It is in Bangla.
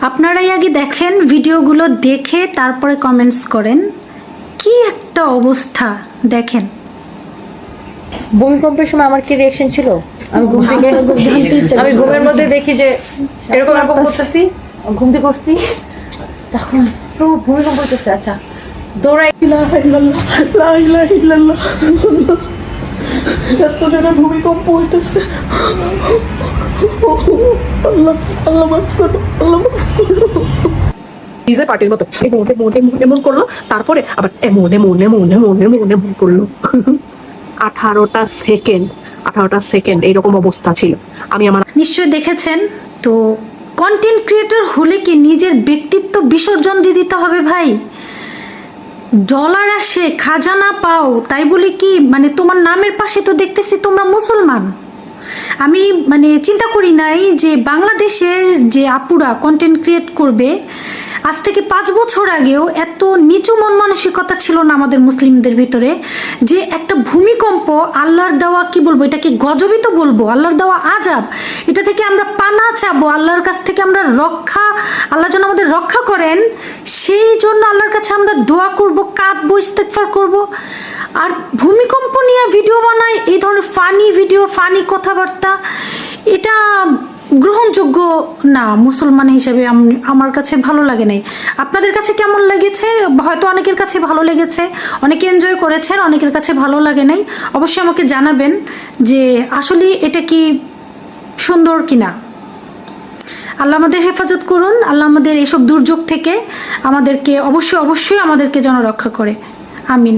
আপনারাই আগে দেখেন, ভিডিওগুলো দেখে তারপরে কমেন্টস করেন। কি একটা অবস্থা দেখেন। ভূমিকম্পের সময় আমার কি রিঅ্যাকশন ছিল? আমি ঘুম থেকে আমি ঘুমের মধ্যে দেখি যে এরকম এরকম করতেছি, ঘুম থেকে করছি, তখন সো ভূমিকম্প হইতেছে। আচ্ছা দৌড়াই, এত জোরে ভূমিকম্প হইতেছে। আল্লাহ আল্লাহ মাফ করো, আল্লাহ মাফ করো। ডিজে পার্টির মতো মনে মনে মনে মন করলো, তারপরে আবার মনে মনে মনে মনে মনে মন করলো। 18টা সেকেন্ড এইরকম অবস্থা ছিল। আমি আমার নিশ্চয়ই দেখেছেন। তো কন্টেন্ট ক্রিয়েটর হলে কি নিজের ব্যক্তিত্ব বিসর্জন দিয়ে দিতে হবে ভাই? ডলার আসে, খাজানা পাও, তাই বলে কি মানে তোমার নামের পাশে তো দেখতেছি তোমরা মুসলমান। আমি মানে চিন্তা করি নাই যে বাংলাদেশের যে আপুরা কন্টেন্ট ক্রিয়েট করবে, আজ থেকে 5 বছর আগেও এত নিচু মন মানসিকতা ছিল না আমাদের মুসলিমদের ভিতরে, যে একটা ভূমিকম্প আল্লাহর দেওয়া, কি বলবো এটাকে, গজবই তো বলবো, আল্লাহর দেওয়া আযাব, এটা থেকে আমরা পানা চাবো, আল্লাহর কাছ থেকে আমরা রক্ষা, আল্লাহ যেন আমাদের রক্ষা করেন, সেই জন্য আল্লাহর কাছে আমরা দোয়া করব, কাঁদবো, ইস্তেগফার করব। আর ভূমিকম্প নিয়ে ভিডিও বানায়, এই ধরনের ফানি ভিডিও, ফানি কথাবার্তা, এটা গ্রহণযোগ্য না মুসলমান হিসেবে। আমার কাছে ভালো লাগে নাই। আপনাদের কাছে কেমন লেগেছে? হয়তো অনেকের কাছে ভালো লেগেছে, অনেকে এনজয় করেছেন, অনেকের কাছে ভালো লাগে নাই। অবশ্যই আমাকে জানাবেন যে আসলে এটা কি সুন্দর কিনা। আল্লাহ আমাদের হেফাজত করুন, আল্লাহ আমাদের এসব দুর্যোগ থেকে আমাদেরকে অবশ্যই আমাদেরকে যেন রক্ষা করে। আমিন।